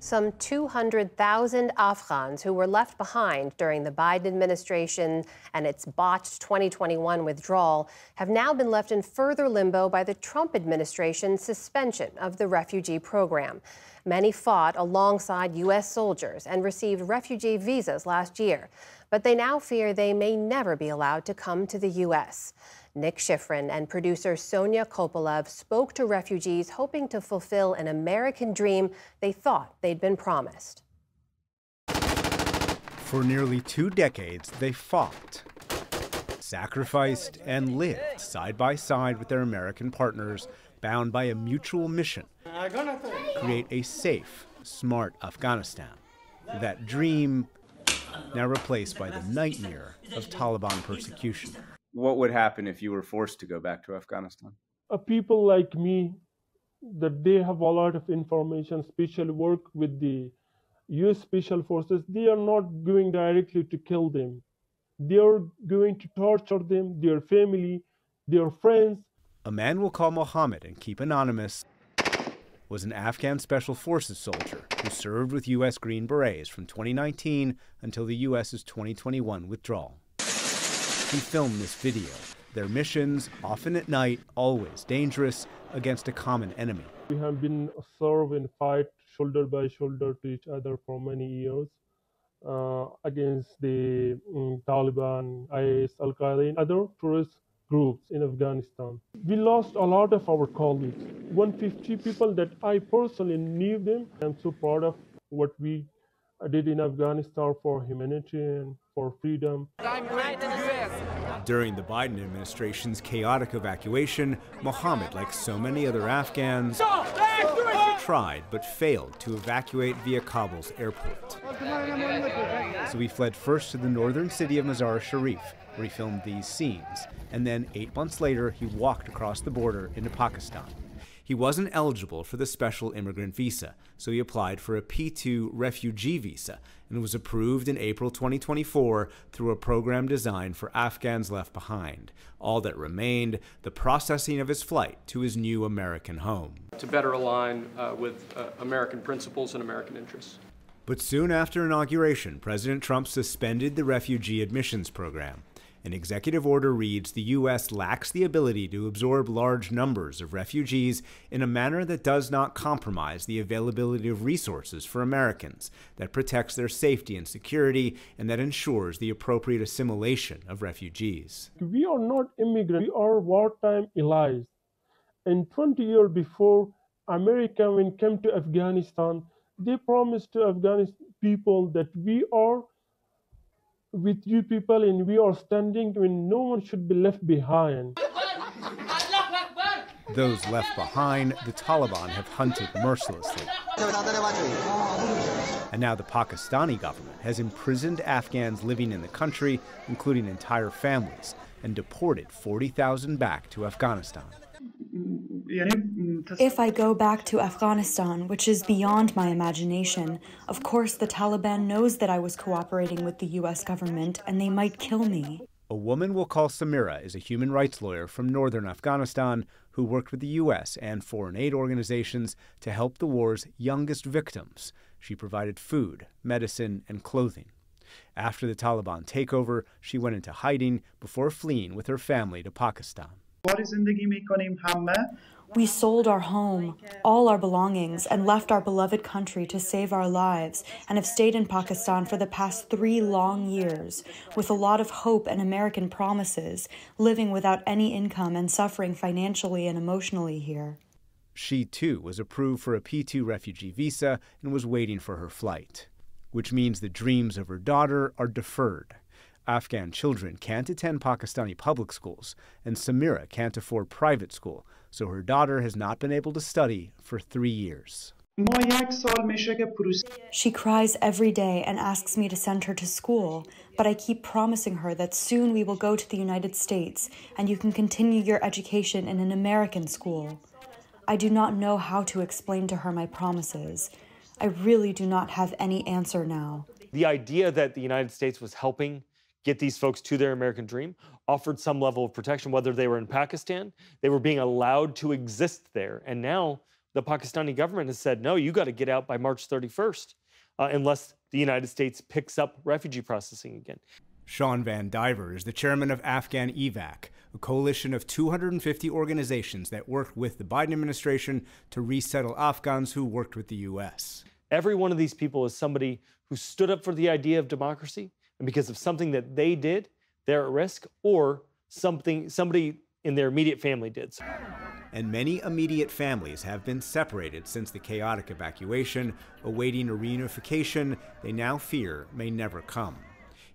Some 200,000 Afghans who were left behind during the Biden administration and its botched 2021 withdrawal have now been left in further limbo by the Trump administration's suspension of the refugee program. Many fought alongside U.S. soldiers and received refugee visas last year, but they now fear they may never be allowed to come to the U.S. Nick Schifrin and producer Sonia Kopelev spoke to refugees hoping to fulfill an American dream they thought they'd been promised. For nearly 2 decades, they fought, sacrificed, and lived side by side with their American partners, bound by a mutual mission: create a safe, smart Afghanistan. That dream now replaced by the nightmare of Taliban persecution. What would happen if you were forced to go back to Afghanistan? People like me, that they have a lot of information, special work with the U.S. Special Forces, they are not going directly to kill them. They are going to torture them, their family, their friends. A man we'll call Mohammed and keep anonymous was an Afghan Special Forces soldier who served with U.S. Green Berets from 2019 until the U.S.'s 2021 withdrawal. He filmed this video. Their missions, often at night, always dangerous, against a common enemy. We have been served and fight shoulder by shoulder to each other for many years against the Taliban, IS, Al-Qaeda, and other terrorist groups in Afghanistan. We lost a lot of our colleagues, 150 people that I personally knew them. I'm so proud of what we did in Afghanistan for humanity and for freedom. During the Biden administration's chaotic evacuation, Mohammed, like so many other Afghans, tried but failed to evacuate via Kabul's airport. So he fled first to the northern city of Mazar-e-Sharif, where he filmed these scenes, and then 8 months later, he walked across the border into Pakistan. He wasn't eligible for the special immigrant visa, so he applied for a P2 refugee visa and was approved in April 2024 through a program designed for Afghans left behind. All that remained, the processing of his flight to his new American home. To better align with American principles and American interests. But soon after inauguration, President Trump suspended the refugee admissions program. An executive order reads the U.S. lacks the ability to absorb large numbers of refugees in a manner that does not compromise the availability of resources for Americans, that protects their safety and security, and that ensures the appropriate assimilation of refugees. We are not immigrants, we are wartime allies. And 20 years before America, when it came to Afghanistan, they promised to Afghan people that we are with you people and we are standing when no one should be left behind. Those left behind, the Taliban have hunted mercilessly. And now the Pakistani government has imprisoned Afghans living in the country, including entire families, and deported 40,000 back to Afghanistan. If I go back to Afghanistan, which is beyond my imagination, of course the Taliban knows that I was cooperating with the U.S. government and they might kill me. A woman we'll call Samira is a human rights lawyer from northern Afghanistan who worked with the U.S. and foreign aid organizations to help the war's youngest victims. She provided food, medicine, and clothing. After the Taliban takeover, she went into hiding before fleeing with her family to Pakistan. We sold our home, all our belongings, and left our beloved country to save our lives, and have stayed in Pakistan for the past 3 long years, with a lot of hope and American promises, living without any income and suffering financially and emotionally here. She, too, was approved for a P2 refugee visa and was waiting for her flight, which means the dreams of her daughter are deferred. Afghan children can't attend Pakistani public schools, and Samira can't afford private school, so her daughter has not been able to study for 3 years. She cries every day and asks me to send her to school, but I keep promising her that soon we will go to the United States and you can continue your education in an American school. I do not know how to explain to her my promises. I really do not have any answer now. The idea that the United States was helping get these folks to their American dream offered some level of protection, whether they were in Pakistan, they were being allowed to exist there. And now the Pakistani government has said, no, you got to get out by March 31st, unless the United States picks up refugee processing again. Sean Van Diver is the chairman of Afghan EVAC, a coalition of 250 organizations that worked with the Biden administration to resettle Afghans who worked with the U.S. Every one of these people is somebody who stood up for the idea of democracy, and because of something that they did, they're at risk, or somebody in their immediate family did. And many immediate families have been separated since the chaotic evacuation, awaiting a reunification they now fear may never come,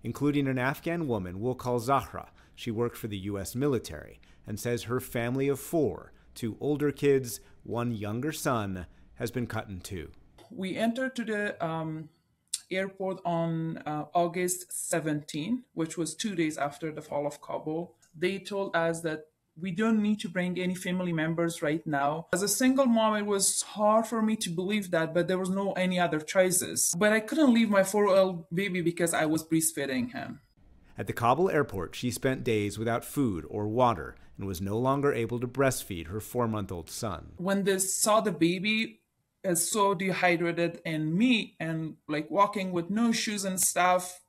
including an Afghan woman we'll call Zahra. She worked for the U.S. military and says her family of 4, 2 older kids, 1 younger son, has been cut in 2. We entered to the airport on August 17, which was 2 days after the fall of Kabul. They told us that we don't need to bring any family members right now. As a single mom, it was hard for me to believe that, but there was no any other choices. But I couldn't leave my 4-year-old baby because I was breastfeeding him. At the Kabul airport, she spent days without food or water and was no longer able to breastfeed her 4-month-old son. When they saw the baby is so dehydrated and me and like walking with no shoes and stuff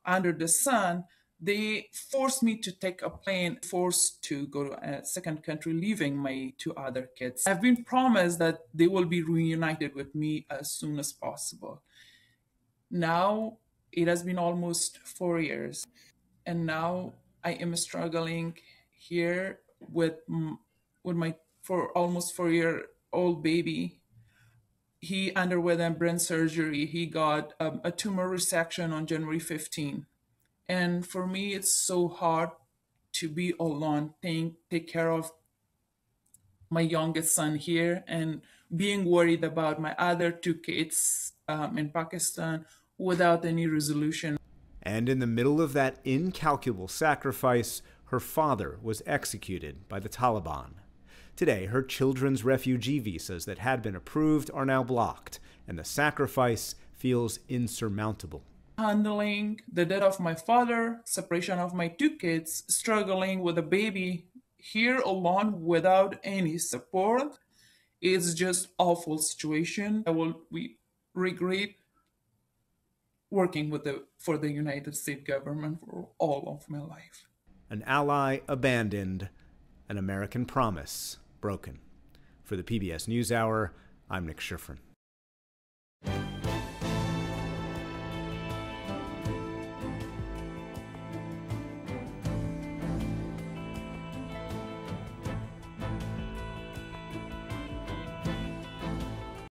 under the sun, they forced me to take a plane, forced to go to a second country, leaving my 2 other kids. I've been promised that they will be reunited with me as soon as possible. Now, it has been almost 4 years, and now I am struggling here with my almost 4-year-old baby. He underwent brain surgery. He got a tumor resection on January 15. And for me, it's so hard to be alone, take care of my youngest son here and being worried about my other 2 kids in Pakistan without any resolution. And in the middle of that incalculable sacrifice, her father was executed by the Taliban. Today, her children's refugee visas that had been approved are now blocked, and the sacrifice feels insurmountable. Handling the death of my father, separation of my 2 kids, struggling with a baby here alone without any support, it's just awful situation. I will regret working for the United States government for all of my life. An ally abandoned, an American promise broken. For the PBS NewsHour, I'm Nick Schifrin.